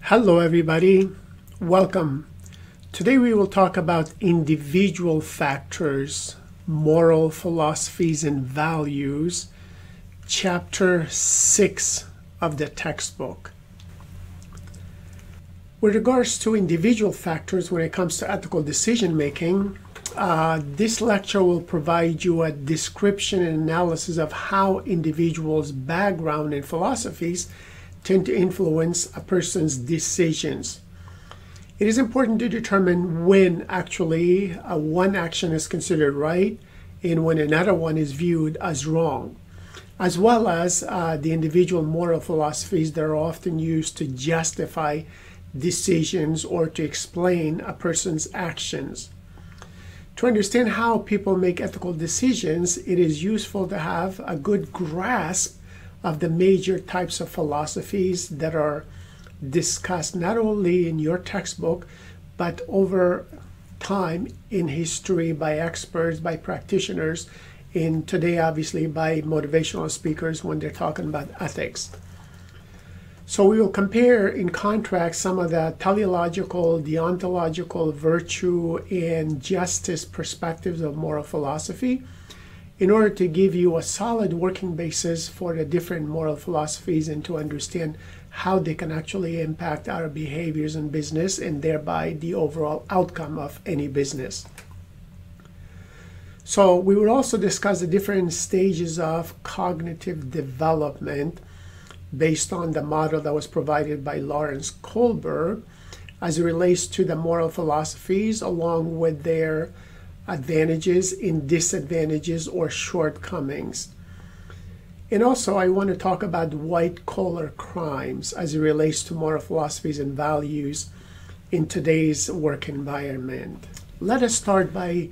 Hello everybody, welcome. Today we will talk about individual factors, moral philosophies and values, chapter 6 of the textbook. With regards to individual factors when it comes to ethical decision making, this lecture will provide you a description and analysis of how individuals' background and philosophies tend to influence a person's decisions. It is important to determine when actually one action is considered right and when another one is viewed as wrong, as well as the individual moral philosophies that are often used to justify decisions or to explain a person's actions. To understand how people make ethical decisions, it is useful to have a good grasp of the major types of philosophies that are discussed not only in your textbook, but over time in history by experts, by practitioners, and today obviously by motivational speakers when they're talking about ethics. So we will compare and contrast some of the teleological, deontological, virtue, and justice perspectives of moral philosophy in order to give you a solid working basis for the different moral philosophies and to understand how they can actually impact our behaviors in business and thereby the overall outcome of any business. So we will also discuss the different stages of cognitive development based on the model that was provided by Lawrence Kohlberg as it relates to the moral philosophies along with their advantages and disadvantages or shortcomings. And also I want to talk about white-collar crimes as it relates to moral philosophies and values in today's work environment. Let us start by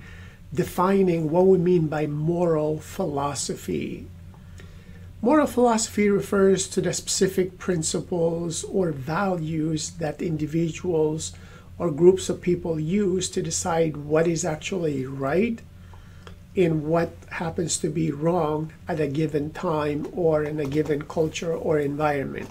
defining what we mean by moral philosophy. Moral philosophy refers to the specific principles or values that individuals or groups of people use to decide what is actually right and what happens to be wrong at a given time or in a given culture or environment.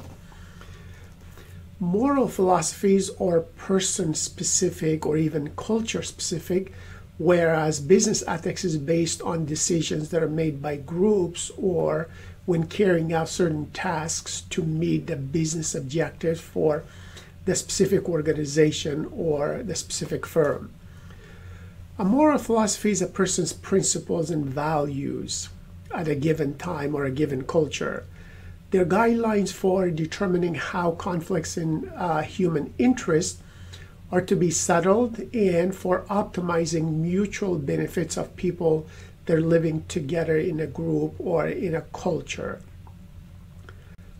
Moral philosophies are person-specific or even culture-specific, whereas business ethics is based on decisions that are made by groups or when carrying out certain tasks to meet the business objectives for the specific organization or the specific firm. A moral philosophy is a person's principles and values at a given time or a given culture. They're guidelines for determining how conflicts in human interest are to be settled and for optimizing mutual benefits of people that are living together in a group or in a culture.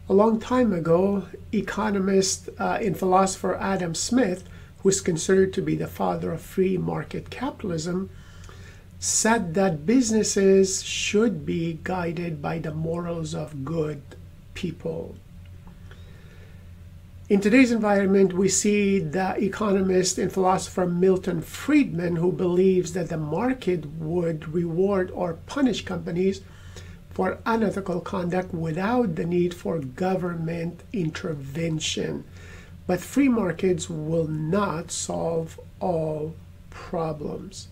A long time ago, economist and philosopher Adam Smith, who is considered to be the father of free market capitalism, said that businesses should be guided by the morals of good people. In today's environment, we see the economist and philosopher Milton Friedman, who believes that the market would reward or punish companies for unethical conduct without the need for government intervention. But free markets will not solve all problems.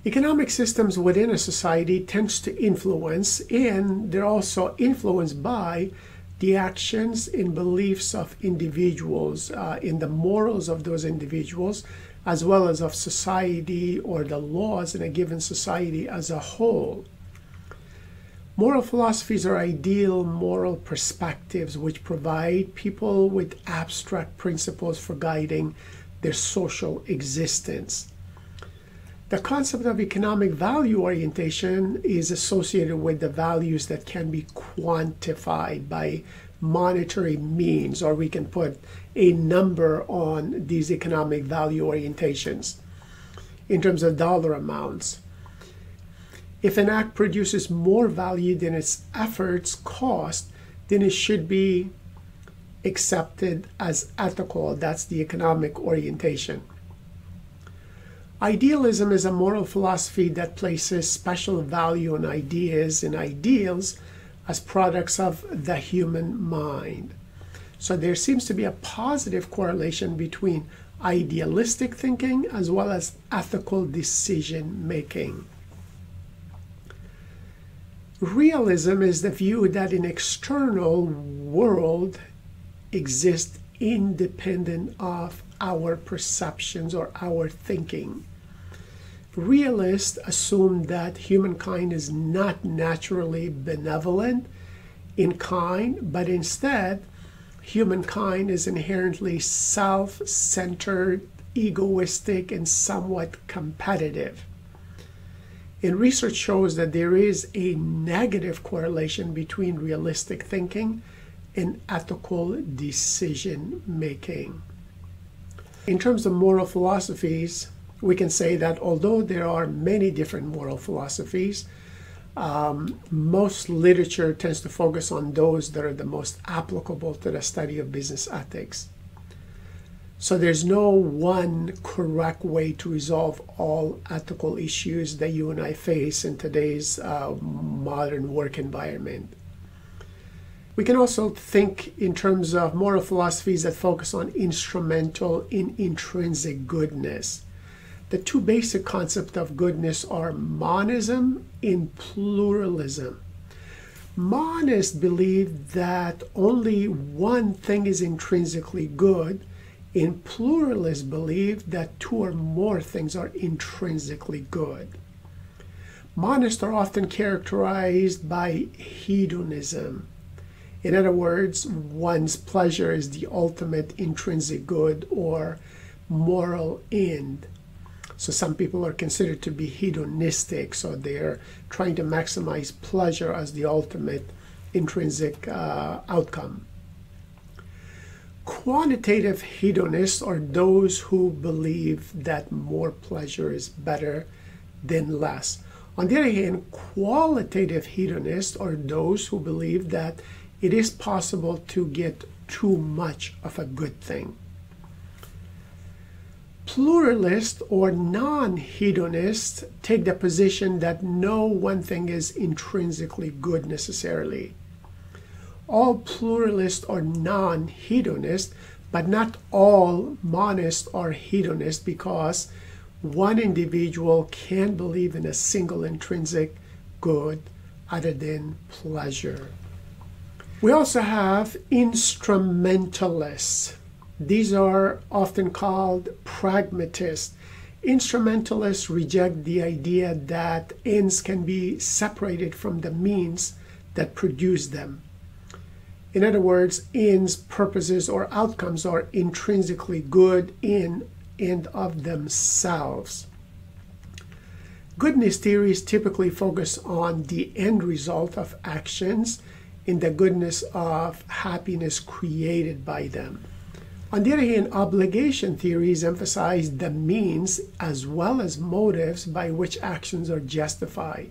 Economic systems within a society tends to influence, and they're also influenced by the actions and beliefs of individuals, in the morals of those individuals, as well as of society or the laws in a given society as a whole. Moral philosophies are ideal moral perspectives which provide people with abstract principles for guiding their social existence. The concept of economic value orientation is associated with the values that can be quantified by monetary means, or we can put a number on these economic value orientations in terms of dollar amounts. If an act produces more value than its efforts cost, then it should be accepted as ethical. That's the economic orientation. Idealism is a moral philosophy that places special value on ideas and ideals as products of the human mind. So there seems to be a positive correlation between idealistic thinking as well as ethical decision making. Realism is the view that an external world exists independent of our perceptions or our thinking. Realists assume that humankind is not naturally benevolent in kind, but instead humankind is inherently self-centered, egoistic, and somewhat competitive. And research shows that there is a negative correlation between realistic thinking and ethical decision making. In terms of moral philosophies, we can say that although there are many different moral philosophies, most literature tends to focus on those that are the most applicable to the study of business ethics. So there's no one correct way to resolve all ethical issues that you and I face in today's modern work environment. We can also think in terms of moral philosophies that focus on instrumental and intrinsic goodness. The two basic concepts of goodness are monism and pluralism. Monists believe that only one thing is intrinsically good, and pluralists believe that two or more things are intrinsically good. Monists are often characterized by hedonism. In other words, one's pleasure is the ultimate intrinsic good or moral end. So some people are considered to be hedonistic, so they're trying to maximize pleasure as the ultimate intrinsic outcome. Quantitative hedonists are those who believe that more pleasure is better than less. On the other hand, qualitative hedonists are those who believe that it is possible to get too much of a good thing. Pluralists or non-hedonists take the position that no one thing is intrinsically good necessarily. All pluralists are non-hedonists, but not all monists are hedonists, because one individual can believe in a single intrinsic good other than pleasure. We also have instrumentalists. These are often called pragmatists. Instrumentalists reject the idea that ends can be separated from the means that produce them. In other words, ends, purposes, or outcomes are intrinsically good in and of themselves. Goodness theories typically focus on the end result of actions and the goodness of happiness created by them. On the other hand, obligation theories emphasize the means as well as motives by which actions are justified.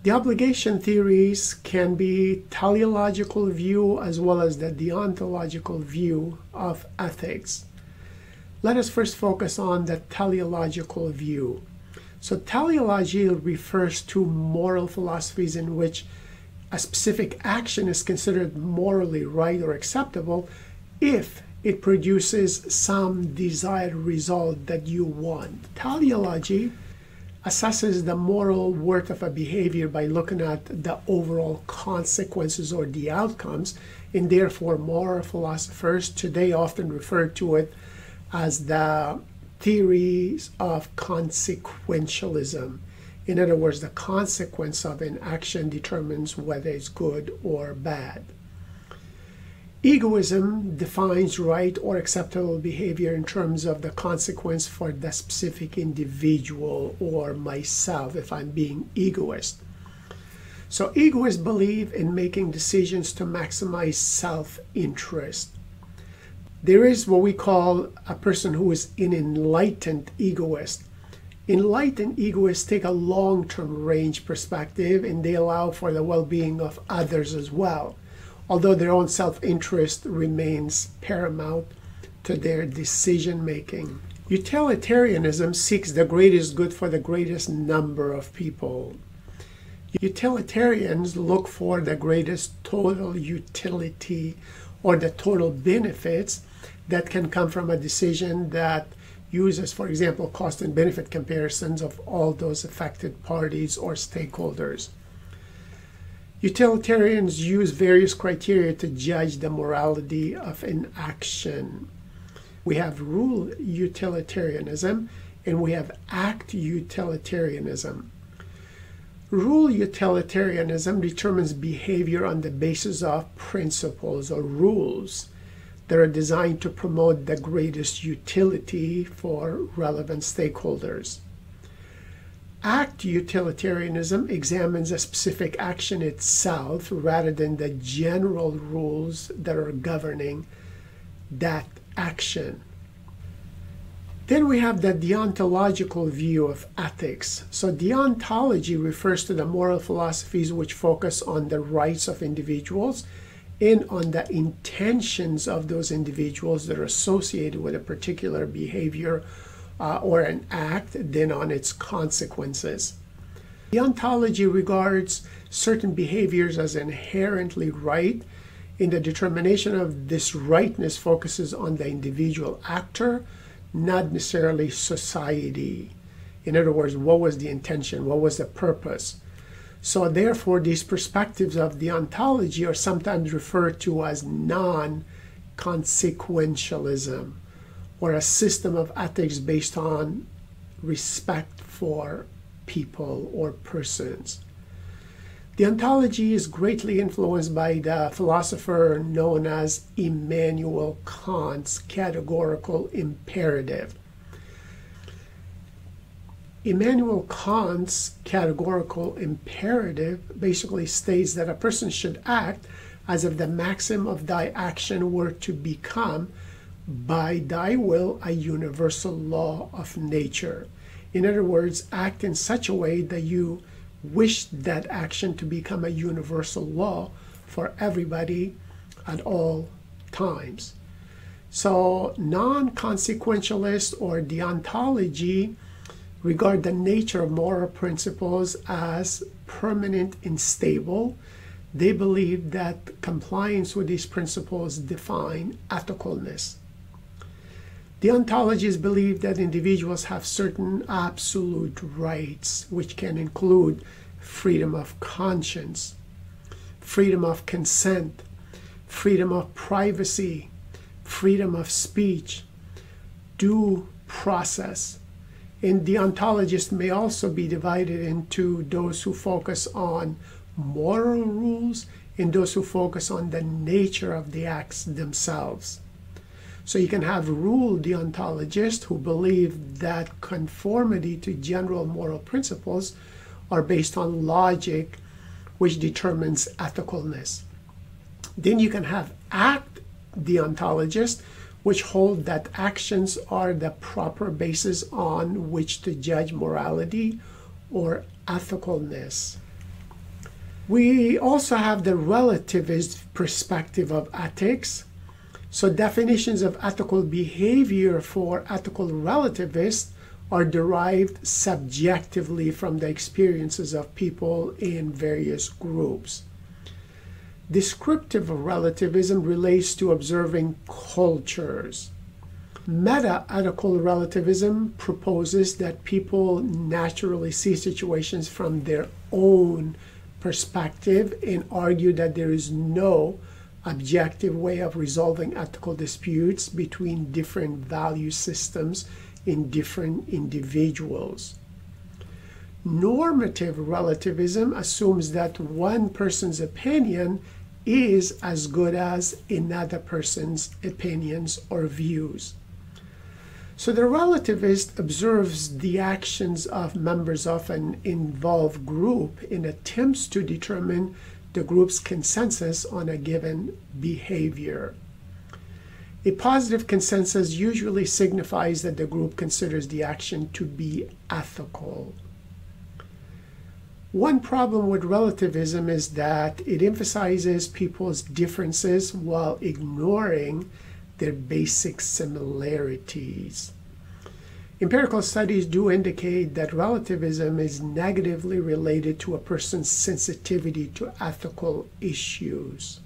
The obligation theories can be teleological view as well as the deontological view of ethics. Let us first focus on the teleological view. So teleology refers to moral philosophies in which a specific action is considered morally right or acceptable if it produces some desired result that you want. Teleology assesses the moral worth of a behavior by looking at the overall consequences or the outcomes, and therefore moral philosophers today often refer to it as the theories of consequentialism. In other words, the consequence of an action determines whether it's good or bad. Egoism defines right or acceptable behavior in terms of the consequence for the specific individual or myself if I'm being egoist. So egoists believe in making decisions to maximize self-interest. There is what we call a person who is an enlightened egoist. Enlightened egoists take a long-term range perspective, and they allow for the well-being of others as well, although their own self-interest remains paramount to their decision-making. Utilitarianism seeks the greatest good for the greatest number of people. Utilitarians look for the greatest total utility or the total benefits that can come from a decision that uses, for example, cost and benefit comparisons of all those affected parties or stakeholders. Utilitarians use various criteria to judge the morality of an action. We have rule utilitarianism and we have act utilitarianism. Rule utilitarianism determines behavior on the basis of principles or rules that are designed to promote the greatest utility for relevant stakeholders. Act utilitarianism examines a specific action itself rather than the general rules that are governing that action. Then we have the deontological view of ethics. So deontology refers to the moral philosophies which focus on the rights of individuals and on the intentions of those individuals that are associated with a particular behavior or an act, then on its consequences. Deontology regards certain behaviors as inherently right, and the determination of this rightness focuses on the individual actor, not necessarily society. In other words, what was the intention? What was the purpose? So therefore, these perspectives of deontology are sometimes referred to as non-consequentialism, or a system of ethics based on respect for people or persons. Deontology is greatly influenced by the philosopher known as Immanuel Kant's categorical imperative. Immanuel Kant's categorical imperative basically states that a person should act as if the maxim of thy action were to become, by thy will, a universal law of nature. In other words, act in such a way that you wish that action to become a universal law for everybody at all times. So non-consequentialist or deontology regard the nature of moral principles as permanent and stable. They believe that compliance with these principles define ethicalness. Deontologists believe that individuals have certain absolute rights, which can include freedom of conscience, freedom of consent, freedom of privacy, freedom of speech, due process. And deontologists may also be divided into those who focus on moral rules and those who focus on the nature of the acts themselves. So you can have rule deontologists who believe that conformity to general moral principles are based on logic, which determines ethicalness. Then you can have act deontologists, which hold that actions are the proper basis on which to judge morality or ethicalness. We also have the relativist perspective of ethics. So definitions of ethical behavior for ethical relativists are derived subjectively from the experiences of people in various groups. Descriptive relativism relates to observing cultures. Meta-ethical relativism proposes that people naturally see situations from their own perspective and argue that there is no objective way of resolving ethical disputes between different value systems in different individuals. Normative relativism assumes that one person's opinion is as good as another person's opinions or views. So the relativist observes the actions of members of an involved group and attempts to determine the group's consensus on a given behavior. A positive consensus usually signifies that the group considers the action to be ethical. One problem with relativism is that it emphasizes people's differences while ignoring their basic similarities. Empirical studies do indicate that relativism is negatively related to a person's sensitivity to ethical issues.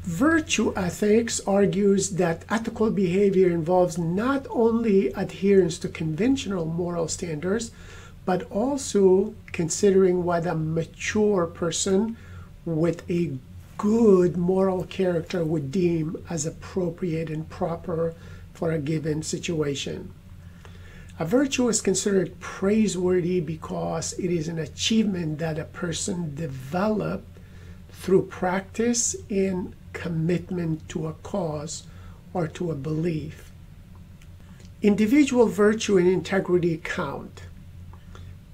Virtue ethics argues that ethical behavior involves not only adherence to conventional moral standards, but also considering what a mature person with a good moral character would deem as appropriate and proper for a given situation. A virtue is considered praiseworthy because it is an achievement that a person developed through practice and commitment to a cause or to a belief. Individual virtue and integrity count,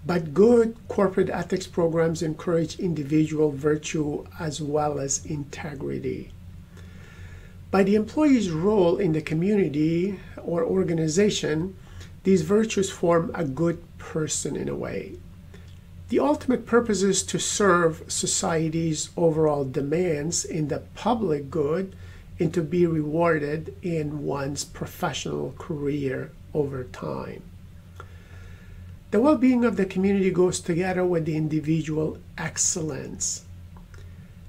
but good corporate ethics programs encourage individual virtue as well as integrity. By the employee's role in the community or organization, these virtues form a good person in a way. The ultimate purpose is to serve society's overall demands in the public good and to be rewarded in one's professional career over time. The well-being of the community goes together with the individual excellence.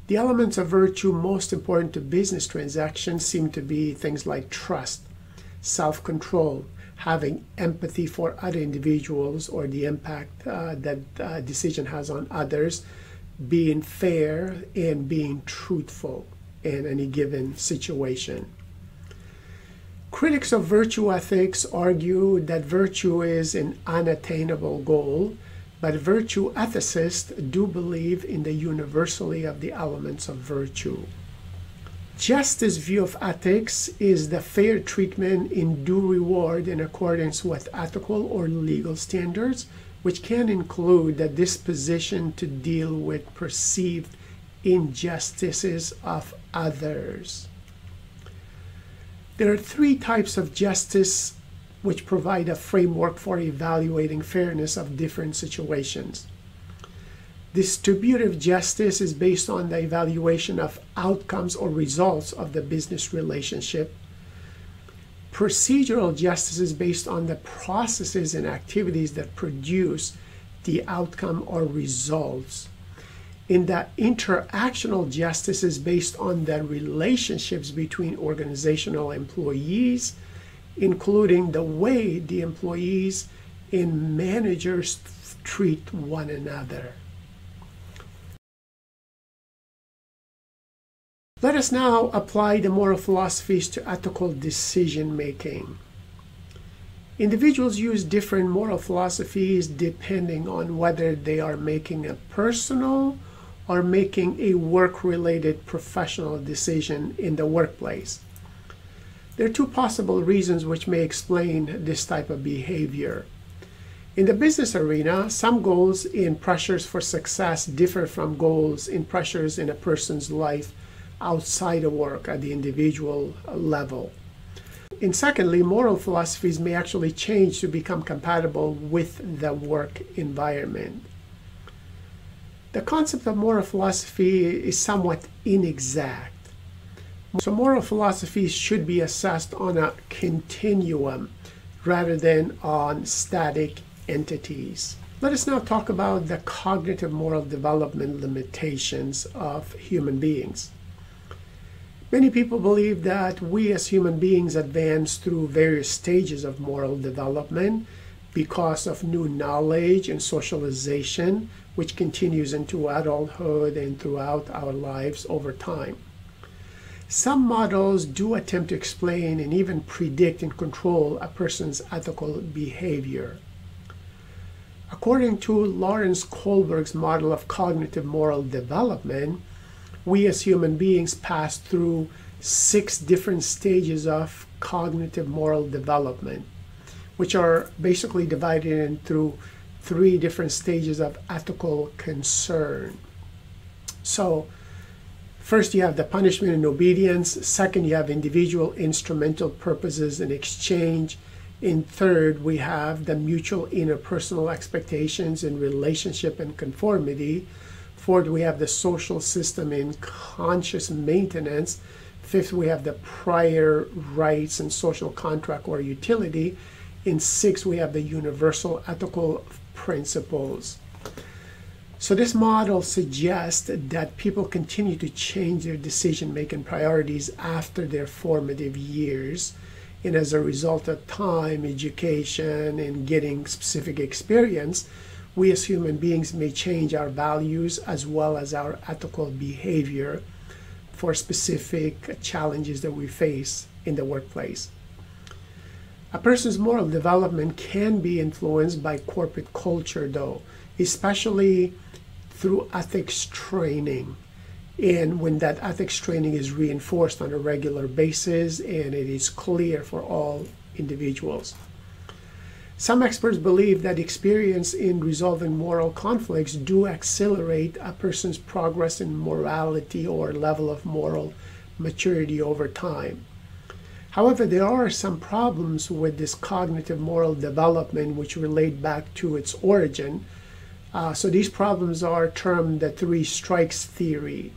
The elements of virtue most important to business transactions seem to be things like trust, self-control, having empathy for other individuals or the impact that decision has on others, being fair, and being truthful in any given situation. Critics of virtue ethics argue that virtue is an unattainable goal, but virtue ethicists do believe in the universality of the elements of virtue. Justice view of ethics is the fair treatment in due reward in accordance with ethical or legal standards, which can include the disposition to deal with perceived injustices of others. There are three types of justice which provide a framework for evaluating fairness of different situations. Distributive justice is based on the evaluation of outcomes or results of the business relationship. Procedural justice is based on the processes and activities that produce the outcome or results. In the interactional justice is based on the relationships between organizational employees, including the way the employees and managers treat one another. Let us now apply the moral philosophies to ethical decision making. Individuals use different moral philosophies depending on whether they are making a personal or making a work-related professional decision in the workplace. There are two possible reasons which may explain this type of behavior. In the business arena, some goals and pressures for success differ from goals and pressures in a person's life outside of work at the individual level. And secondly, moral philosophies may actually change to become compatible with the work environment. The concept of moral philosophy is somewhat inexact. So moral philosophies should be assessed on a continuum rather than on static entities. Let us now talk about the cognitive moral development limitations of human beings. Many people believe that we as human beings advance through various stages of moral development because of new knowledge and socialization, which continues into adulthood and throughout our lives over time. Some models do attempt to explain and even predict and control a person's ethical behavior. According to Lawrence Kohlberg's model of cognitive moral development, we as human beings pass through 6 different stages of cognitive moral development, which are basically divided into 3 different stages of ethical concern. So, first you have the punishment and obedience. Second, you have individual instrumental purposes and exchange. And third, we have the mutual interpersonal expectations and relationship and conformity. Fourth, we have the social system and conscious maintenance. Fifth, we have the prior rights and social contract or utility. And 6, we have the universal ethical principles. So this model suggests that people continue to change their decision-making priorities after their formative years. And as a result of time, education, and getting specific experience, we as human beings may change our values as well as our ethical behavior for specific challenges that we face in the workplace. A person's moral development can be influenced by corporate culture, though, especially through ethics training, and when that ethics training is reinforced on a regular basis and it is clear for all individuals. Some experts believe that experience in resolving moral conflicts do accelerate a person's progress in morality or level of moral maturity over time. However, there are some problems with this cognitive moral development which relate back to its origin. So these problems are termed the three strikes theory.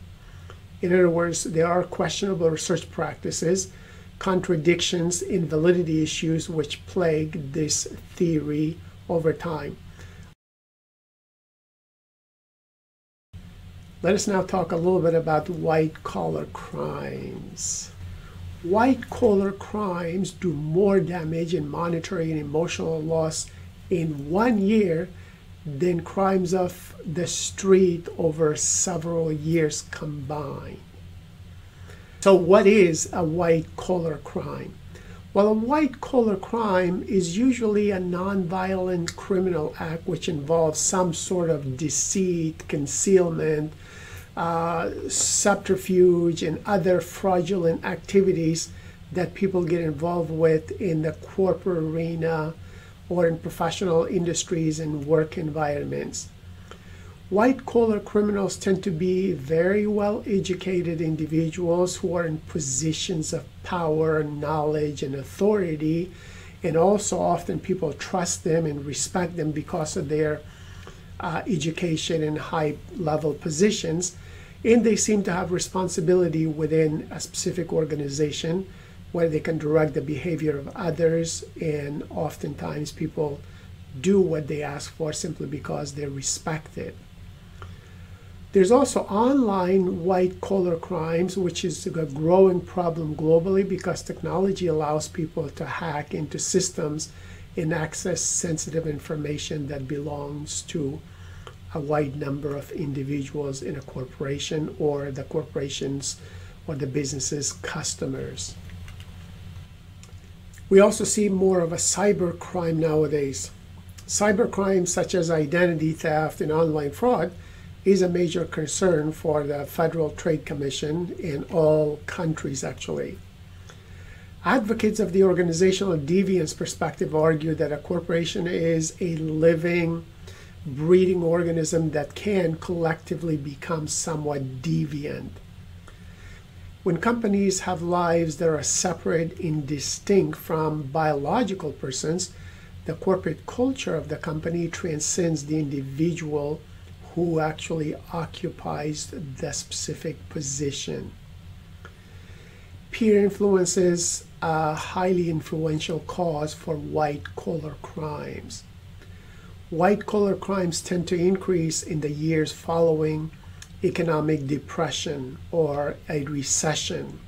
In other words, there are questionable research practices, contradictions, invalidity issues which plague this theory over time. Let us now talk a little bit about white-collar crimes. White-collar crimes do more damage in monetary and emotional loss in 1 year than crimes of the street over several years combined. So what is a white-collar crime? Well, a white-collar crime is usually a non-violent criminal act which involves some sort of deceit, concealment, subterfuge, and other fraudulent activities that people get involved with in the corporate arena or in professional industries and work environments. White-collar criminals tend to be very well-educated individuals who are in positions of power, knowledge, and authority, and also often people trust them and respect them because of their education and high-level positions, and they seem to have responsibility within a specific organization where they can direct the behavior of others, and oftentimes people do what they ask for simply because they're respected. There's also online white-collar crimes, which is a growing problem globally because technology allows people to hack into systems and access sensitive information that belongs to a wide number of individuals in a corporation or the corporation's or the business's customers. We also see more of a cyber crime nowadays. Cyber crimes such as identity theft and online fraud is a major concern for the Federal Trade Commission in all countries, actually. Advocates of the organizational deviance perspective argue that a corporation is a living, breathing organism that can collectively become somewhat deviant. When companies have lives that are separate and distinct from biological persons, the corporate culture of the company transcends the individual who actually occupies the specific position. Peer influence is a highly influential cause for white-collar crimes. White-collar crimes tend to increase in the years following economic depression or a recession.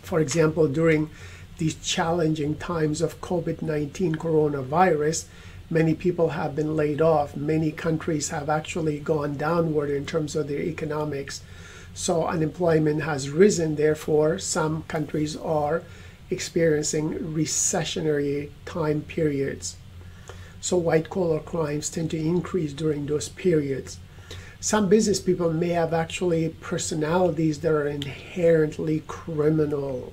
For example, during these challenging times of COVID-19 coronavirus, many people have been laid off. Many countries have actually gone downward in terms of their economics. So unemployment has risen. Therefore, some countries are experiencing recessionary time periods. So white-collar crimes tend to increase during those periods. Some business people may have actually personalities that are inherently criminal.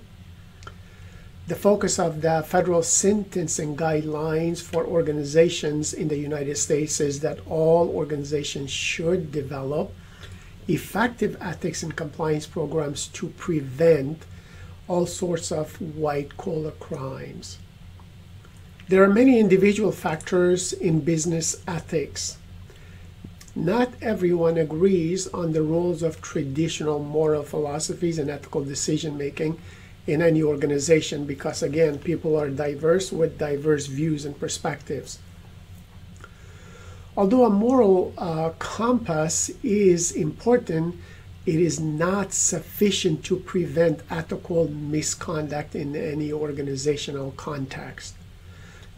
The focus of the federal sentencing guidelines for organizations in the United States is that all organizations should develop effective ethics and compliance programs to prevent all sorts of white-collar crimes. There are many individual factors in business ethics. Not everyone agrees on the roles of traditional moral philosophies and ethical decision-making in any organization because, again, people are diverse with diverse views and perspectives. Although a moral compass is important, it is not sufficient to prevent ethical misconduct in any organizational context.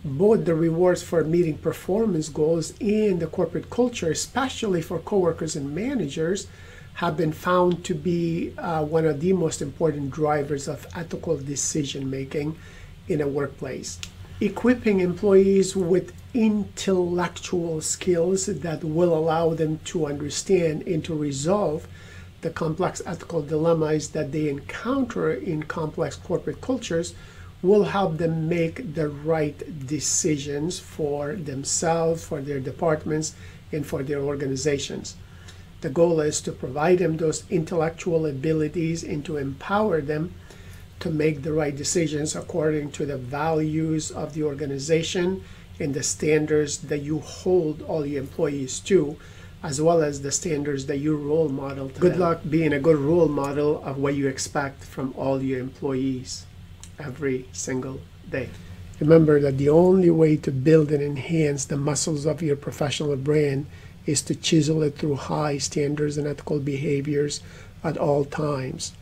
Both the rewards for meeting performance goals and the corporate culture, especially for coworkers and managers, have been found to be one of the most important drivers of ethical decision making in a workplace. Equipping employees with intellectual skills that will allow them to understand and to resolve the complex ethical dilemmas that they encounter in complex corporate cultures will help them make the right decisions for themselves, for their departments, and for their organizations. The goal is to provide them those intellectual abilities and to empower them to make the right decisions according to the values of the organization and the standards that you hold all your employees to, as well as the standards that you role model to them. Good luck being a good role model of what you expect from all your employees every single day. Remember that the only way to build and enhance the muscles of your professional brand is to chisel it through high standards and ethical behaviors at all times.